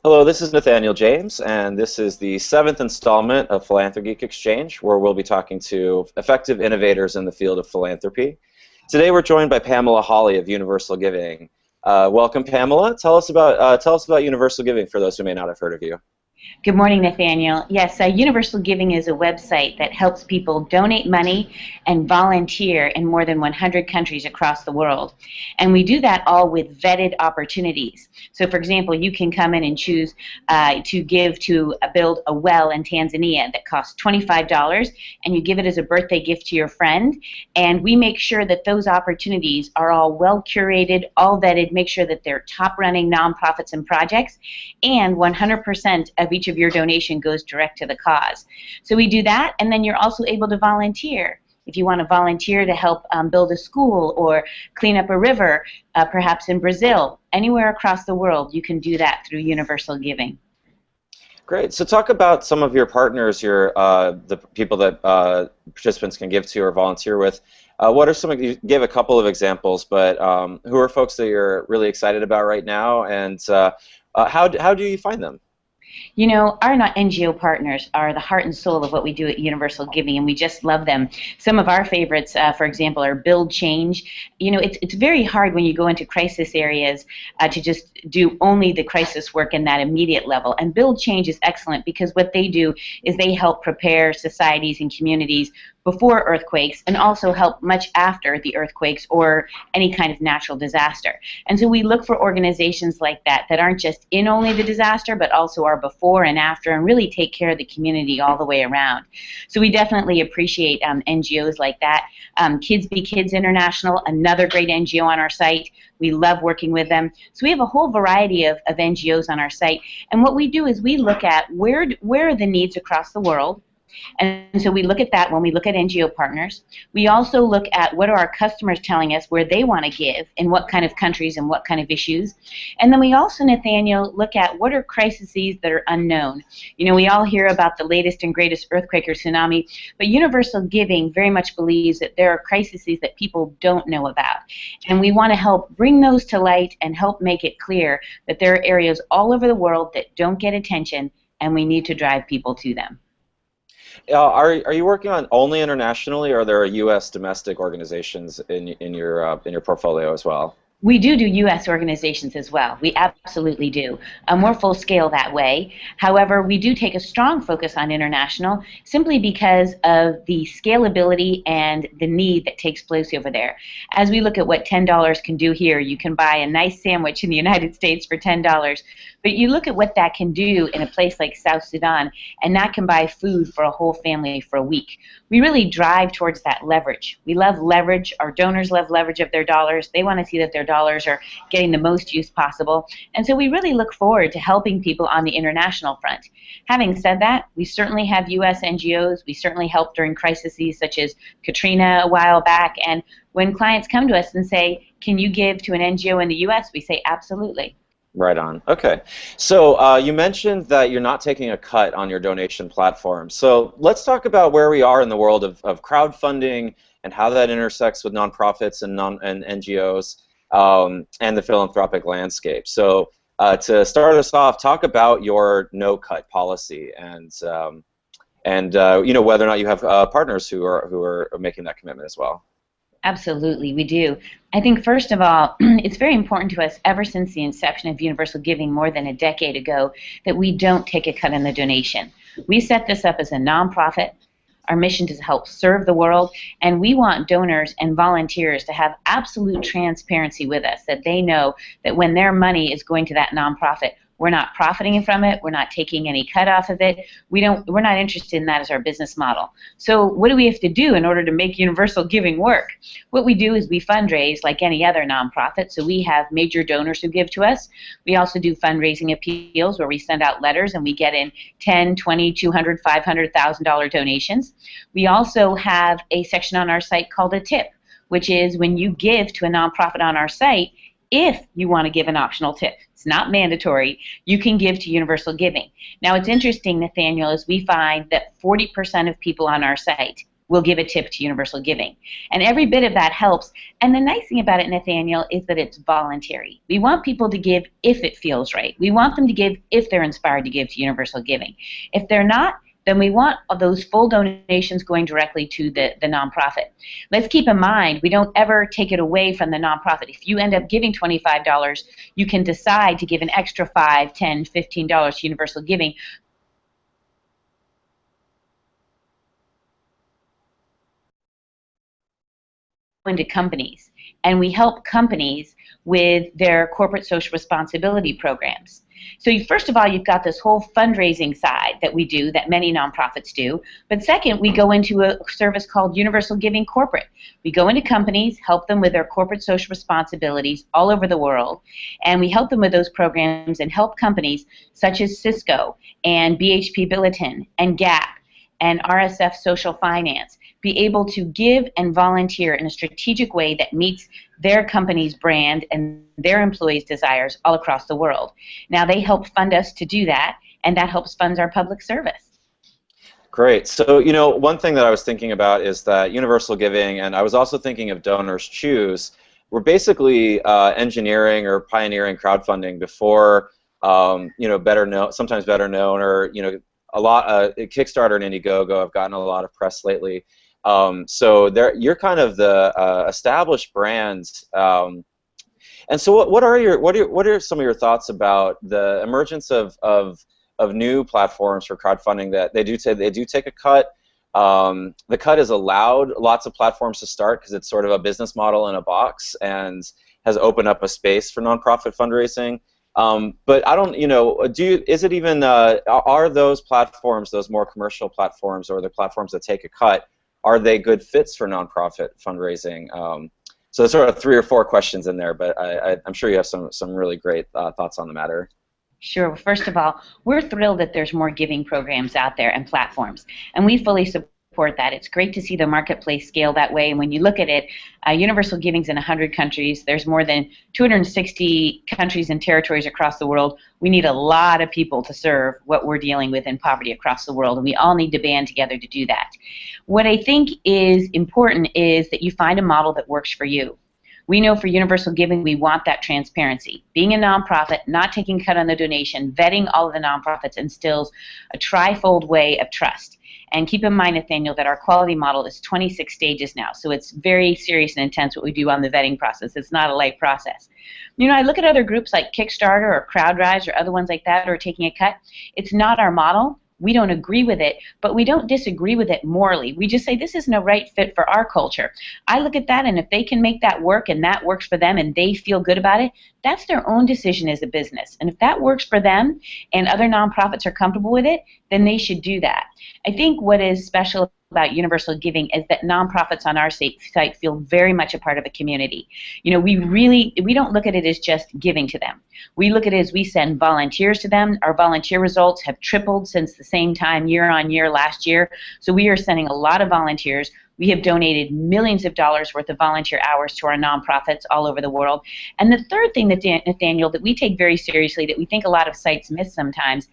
Hello, this is Nathaniel James, and this is the 7th installment of Philanthropy Geek Exchange, where we'll be talking to effective innovators in the field of philanthropy. Today we're joined by Pamela Hawley of Universal Giving. Welcome, Pamela. Tell us about Universal Giving for those who may not have heard of you. Good morning, Nathaniel. Yes, Universal Giving is a website that helps people donate money and volunteer in more than 100 countries across the world. And we do that all with vetted opportunities. So, for example, you can come in and choose to give to build a well in Tanzania that costs $25, and you give it as a birthday gift to your friend. And we make sure that those opportunities are all well curated, all vetted, make sure that they're top-running nonprofits and projects, and 100% of each of your donation goes direct to the cause. So we do that, and then you're also able to volunteer. If you want to volunteer to help build a school or clean up a river, perhaps in Brazil, anywhere across the world, you can do that through Universal Giving. Great. So talk about some of your partners, the people that participants can give to or volunteer with. What are some of you gave a couple of examples, but who are folks that you're really excited about right now, and how do you find them? You know, our NGO partners are the heart and soul of what we do at Universal Giving, and we just love them. Some of our favorites, for example, are Build Change. You know, it's very hard when you go into crisis areas to just do only the crisis work in that immediate level. And Build Change is excellent because what they do is they help prepare societies and communities before earthquakes and also help much after the earthquakes or any kind of natural disaster. And so we look for organizations like that that aren't just in only the disaster but also are before and after and really take care of the community all the way around. So we definitely appreciate NGOs like that. Kids Be Kids International, another great NGO on our site. We love working with them. So we have a whole variety of NGOs on our site. And what we do is we look at where are the needs across the world. And so we look at that when we look at NGO partners. We also look at what are our customers telling us where they want to give, in what kind of countries and what kind of issues. And then we also, Nathaniel, look at what are crises that are unknown. You know, we all hear about the latest and greatest earthquake or tsunami, but Universal Giving very much believes that there are crises that people don't know about. And we want to help bring those to light and help make it clear that there are areas all over the world that don't get attention, and we need to drive people to them. Are you working on only internationally, or are there U.S. domestic organizations in your portfolio as well? We do U.S. organizations as well. We absolutely do. More full scale that way. However, we do take a strong focus on international simply because of the scalability and the need that takes place over there. As we look at what $10 can do here, you can buy a nice sandwich in the United States for $10. But you look at what that can do in a place like South Sudan, and that can buy food for a whole family for a week. We really drive towards that leverage. We love leverage. Our donors love leverage of their dollars. They want to see that their dollars are getting the most use possible. And so we really look forward to helping people on the international front. Having said that, we certainly have U.S. NGOs. We certainly help during crises such as Katrina a while back. And when clients come to us and say, can you give to an NGO in the U.S., we say absolutely. Right on. Okay. So you mentioned that you're not taking a cut on your donation platform. So let's talk about where we are in the world of crowdfunding and how that intersects with nonprofits and NGOs and the philanthropic landscape. So to start us off, talk about your no-cut policy and you know, whether or not you have partners who are making that commitment as well. Absolutely, we do. I think first of all, it's very important to us ever since the inception of Universal Giving more than a decade ago that we don't take a cut in the donation. We set this up as a nonprofit. Our mission is to help serve the world, and we want donors and volunteers to have absolute transparency with us, that they know that when their money is going to that nonprofit, we're not profiting from it. We're not taking any cut off of it. We're not interested in that as our business model. So what do we have to do in order to make Universal Giving work? What we do is we fundraise like any other nonprofit. So we have major donors who give to us. We also do fundraising appeals where we send out letters and we get in $10, $20, $200, $500,000 donations. We also have a section on our site called a tip, which is when you give to a nonprofit on our site, if you want to give an optional tip. It's not mandatory. You can give to Universal Giving. Now, it's interesting, Nathaniel, is we find that 40% of people on our site we'll give a tip to Universal Giving. And every bit of that helps. And the nice thing about it, Nathaniel, is that it's voluntary. We want people to give if it feels right. We want them to give if they're inspired to give to Universal Giving. If they're not, then we want those full donations going directly to the nonprofit. Let's keep in mind, we don't ever take it away from the nonprofit. If you end up giving $25, you can decide to give an extra $5, $10, $15 to Universal Giving. Into companies, and we help companies with their corporate social responsibility programs. So first of all, you've got this whole fundraising side that we do, that many nonprofits do. But second, we go into a service called Universal Giving Corporate. We go into companies, help them with their corporate social responsibilities all over the world, and we help them with those programs and help companies such as Cisco and BHP Billiton and Gap and RSF Social Finance be able to give and volunteer in a strategic way that meets their company's brand and their employees' desires all across the world. Now, they help fund us to do that, and that helps fund our public service. Great. So, you know, one thing that I was thinking about is that Universal Giving, and I was also thinking of Donors Choose, we're basically engineering or pioneering crowdfunding before, you know, sometimes better known, or, you know, a lot, Kickstarter and Indiegogo have gotten a lot of press lately. So you're kind of the established brands. And so what are some of your thoughts about the emergence of new platforms for crowdfunding that they do take a cut? The cut has allowed lots of platforms to start because it's sort of a business model in a box and has opened up a space for nonprofit fundraising. But I don't, you know, is it even, are those platforms, those more commercial platforms or the platforms that take a cut, are they good fits for nonprofit fundraising? So there's sort of 3 or 4 questions in there, but I'm sure you have some really great thoughts on the matter. Sure. Well, first of all, we're thrilled that there's more giving programs out there and platforms, and we fully support that. It's great to see the marketplace scale that way, and when you look at it, Universal Giving's in 100 countries. There's more than 260 countries and territories across the world. We need a lot of people to serve what we're dealing with in poverty across the world, and we all need to band together to do that. What I think is important is that you find a model that works for you. We know for Universal Giving, we want that transparency. Being a nonprofit, not taking a cut on the donation, vetting all of the nonprofits instills a trifold way of trust. And keep in mind, Nathaniel, that our quality model is 26 stages now, so it's very serious and intense what we do on the vetting process. It's not a light process. You know, I look at other groups like Kickstarter or CrowdRise or other ones like that who are taking a cut. It's not our model. We don't agree with it, but we don't disagree with it morally. We just say this isn't a right fit for our culture. I look at that, and if they can make that work and that works for them and they feel good about it, that's their own decision as a business. And if that works for them and other nonprofits are comfortable with it, then they should do that. I think what is special about Universal Giving is that nonprofits on our site feel very much a part of a community. You know, we don't look at it as just giving to them. We look at it as we send volunteers to them. Our volunteer results have tripled since the same time year on year last year. So we are sending a lot of volunteers. We have donated millions of dollars worth of volunteer hours to our nonprofits all over the world. And the third thing that, Nathaniel, that we take very seriously, that we think a lot of sites miss sometimes,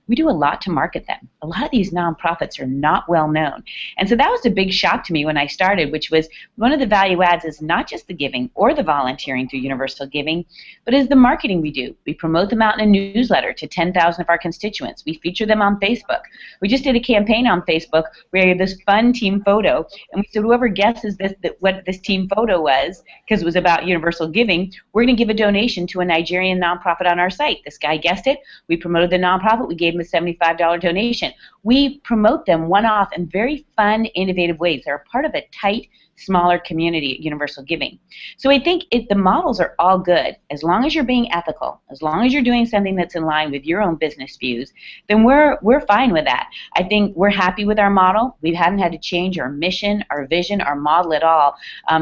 we do a lot to market them. A lot of these nonprofits are not well known. And so that was a big shock to me when I started, which was one of the value adds is not just the giving or the volunteering through Universal Giving, but is the marketing we do. We promote them out in a newsletter to 10,000 of our constituents. We feature them on Facebook. We just did a campaign on Facebook where we had this fun team photo, and we said whoever guesses what this team photo was, because it was about Universal Giving, we're going to give a donation to a Nigerian nonprofit on our site. This guy guessed it. We promoted the nonprofit. We gave him a $75 donation. We promote them one-off in very fun, innovative ways. They're a part of a tight, smaller community at Universal Giving. So I think the models are all good. As long as you're being ethical, as long as you're doing something that's in line with your own business views, then we're fine with that. I think we're happy with our model. We haven't had to change our mission, our vision, our model at all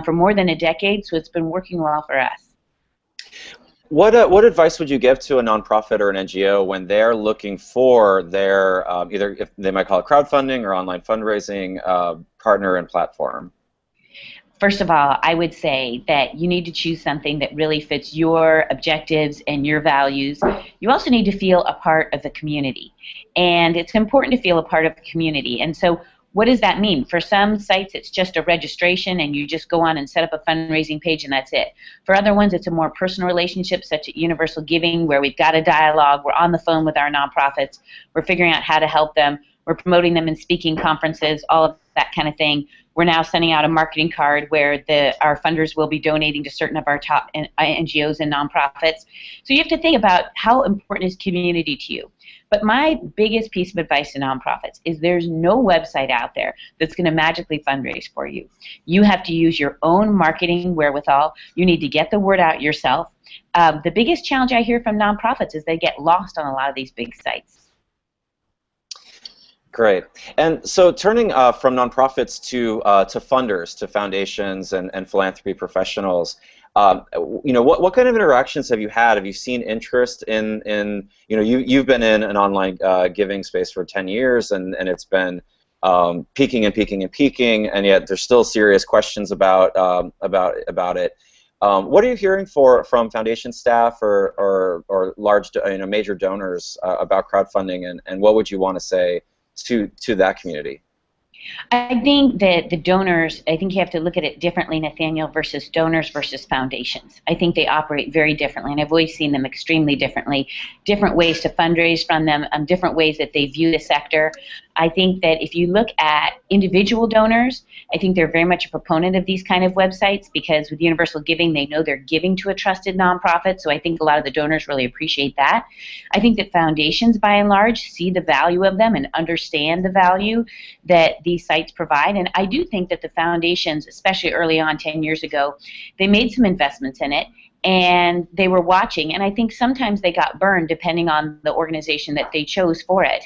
for more than a decade, so it's been working well for us. What advice would you give to a nonprofit or an NGO when they're looking for their either if they might call it crowdfunding or online fundraising partner and platform? First of all, I would say that you need to choose something that really fits your objectives and your values. You also need to feel a part of the community, and it's important to feel a part of the community. And so what does that mean? For some sites, it's just a registration and you just go on and set up a fundraising page and that's it. For other ones, it's a more personal relationship, such as Universal Giving, where we've got a dialogue, we're on the phone with our nonprofits, we're figuring out how to help them, we're promoting them in speaking conferences, all of that kind of thing. We're now sending out a marketing card where our funders will be donating to certain of our top NGOs and nonprofits. So you have to think about how important is community to you. But my biggest piece of advice to nonprofits is there's no website out there that's going to magically fundraise for you. You have to use your own marketing wherewithal. You need to get the word out yourself. The biggest challenge I hear from nonprofits is they get lost on a lot of these big sites. Great. And so turning from nonprofits to funders, to foundations and philanthropy professionals, what kind of interactions have you had? Have you seen interest in you've been in an online giving space for 10 years, and it's been peaking and peaking and peaking, and yet there's still serious questions about it. What are you hearing from foundation staff or large major donors about crowdfunding, and what would you want to say to that community? I think that the donors, I think you have to look at it differently, Nathaniel, versus donors versus foundations. I think they operate very differently, and I've always seen them extremely differently. Different ways to fundraise from them, different ways that they view the sector. I think that if you look at individual donors, I think they're very much a proponent of these kind of websites, because with Universal Giving, they know they're giving to a trusted nonprofit, so I think a lot of the donors really appreciate that. I think that foundations, by and large, see the value of them and understand the value that these sites provide, and I do think that the foundations, especially early on 10 years ago, they made some investments in it, and they were watching, and I think sometimes they got burned depending on the organization that they chose for it.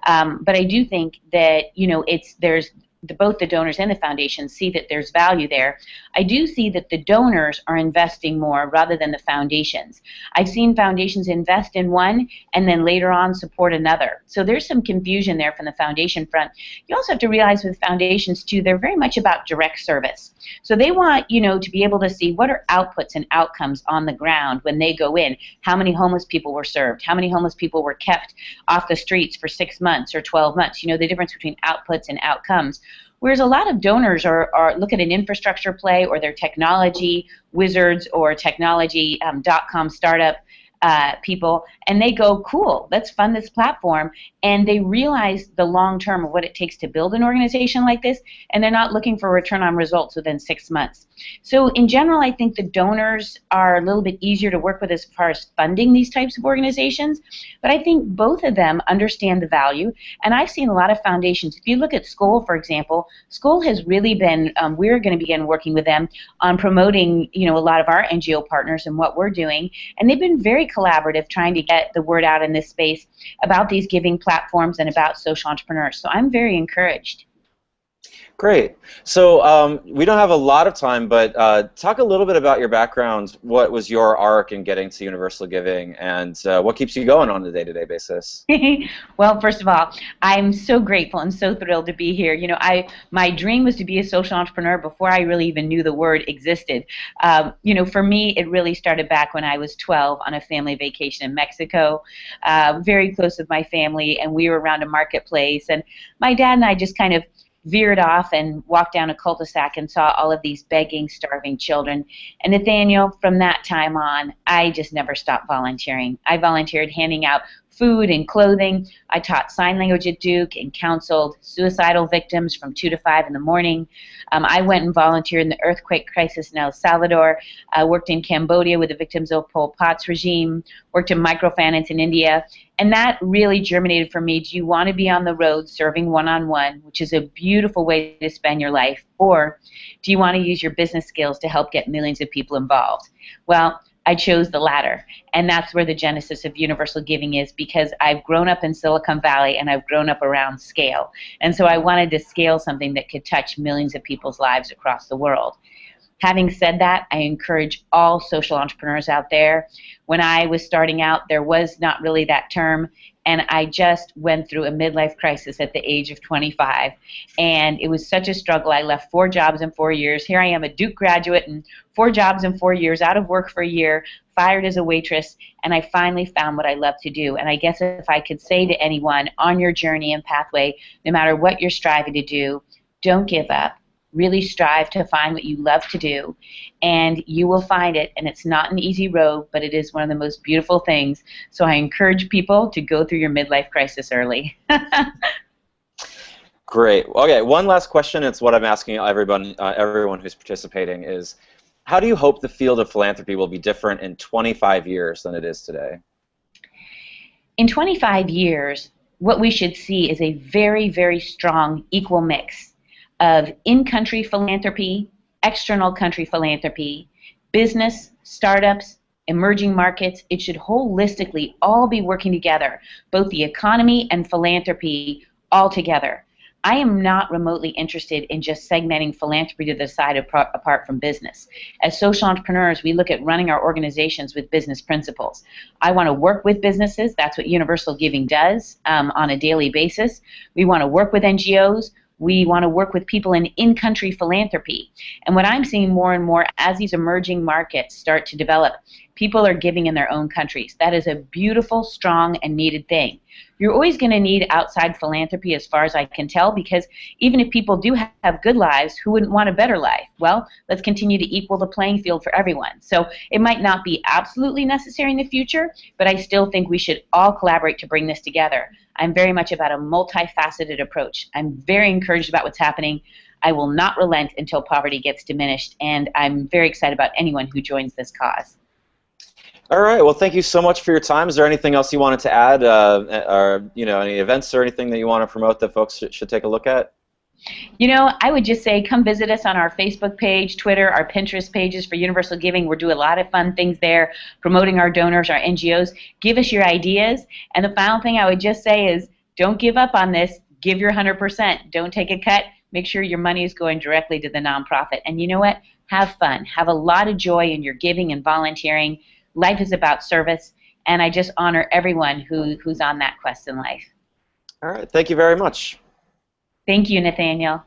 But I do think that there's both the donors and the foundations see that there's value there. I do see that the donors are investing more rather than the foundations. I've seen foundations invest in one and then later on support another. So there's some confusion there from the foundation front. You also have to realize with foundations too, they're very much about direct service. So they want to be able to see what are outputs and outcomes on the ground when they go in. How many homeless people were served? How many homeless people were kept off the streets for 6 months or 12 months? The difference between outputs and outcomes. Whereas a lot of donors are look at an infrastructure play, or they're technology wizards or technology .com startup people, and they go, cool, let's fund this platform, and they realize the long term of what it takes to build an organization like this, and they're not looking for return on results within 6 months. So in general, I think the donors are a little bit easier to work with as far as funding these types of organizations, but I think both of them understand the value, and I've seen a lot of foundations. If you look at Skoll, for example, Skoll has really been, we're going to begin working with them on promoting a lot of our NGO partners and what we're doing, and they've been very collaborative trying to get the word out in this space about these giving platforms and about social entrepreneurs. So I'm very encouraged. Great. So we don't have a lot of time, but talk a little bit about your background. What was your arc in getting to Universal Giving, and what keeps you going on a day-to-day basis? Well, first of all, I'm so grateful and so thrilled to be here. My dream was to be a social entrepreneur before I really even knew the word existed. For me, it really started back when I was 12 on a family vacation in Mexico, very close with my family, and we were around a marketplace, and my dad and I just kind of veered off and walked down a cul-de-sac and saw all of these begging, starving children. And Nathaniel, from that time on, I just never stopped volunteering. I volunteered handing out food and clothing. I taught sign language at Duke and counseled suicidal victims from 2 to 5 in the morning. I went and volunteered in the earthquake crisis in El Salvador. I worked in Cambodia with the victims of Pol Pot's regime, worked in microfinance in India, and that really germinated for me. Do you want to be on the road serving one-on-one, which is a beautiful way to spend your life, or do you want to use your business skills to help get millions of people involved? Well, I chose the latter, and that's where the genesis of Universal Giving is, because I've grown up in Silicon Valley and I've grown up around scale, and so I wanted to scale something that could touch millions of people's lives across the world. Having said that, I encourage all social entrepreneurs out there. When I was starting out, there was not really that term, and I just went through a midlife crisis at the age of 25, and it was such a struggle. I left 4 jobs in 4 years. Here I am, a Duke graduate, and 4 jobs in 4 years, out of work for a year, fired as a waitress, and I finally found what I love to do. And I guess if I could say to anyone on your journey and pathway, no matter what you're striving to do, don't give up. Really strive to find what you love to do, and you will find it. And it's not an easy road, but it is one of the most beautiful things. So I encourage people to go through your midlife crisis early. Great. Okay, one last question. It's what I'm asking everyone who's participating is, how do you hope the field of philanthropy will be different in 25 years than it is today? In 25 years, what we should see is a very, very strong equal mix of in-country philanthropy, external country philanthropy, business, startups, emerging markets. It should holistically all be working together, both the economy and philanthropy all together. I am not remotely interested in just segmenting philanthropy to the side apart from business. As social entrepreneurs, we look at running our organizations with business principles. I want to work with businesses. That's what Universal Giving does on a daily basis. We want to work with NGOs. We want to work with people in-country philanthropy. And what I'm seeing more and more as these emerging markets start to develop, people are giving in their own countries. That is a beautiful, strong, and needed thing. You're always going to need outside philanthropy as far as I can tell, because even if people do have good lives, who wouldn't want a better life? Well, let's continue to equal the playing field for everyone. So it might not be absolutely necessary in the future, but I still think we should all collaborate to bring this together. I'm very much about a multifaceted approach. I'm very encouraged about what's happening. I will not relent until poverty gets diminished, and I'm very excited about anyone who joins this cause. All right. Well, thank you so much for your time. Is there anything else you wanted to add, or any events or anything that you want to promote that folks should take a look at? I would just say come visit us on our Facebook page, Twitter, our Pinterest pages for Universal Giving. We're doing a lot of fun things there, promoting our donors, our NGOs. Give us your ideas. And the final thing I would just say is don't give up on this. Give your 100%. Don't take a cut. Make sure your money is going directly to the nonprofit. And you know what? Have fun. Have a lot of joy in your giving and volunteering. Life is about service, and I just honor everyone who's on that quest in life. All right. Thank you very much. Thank you, Nathaniel.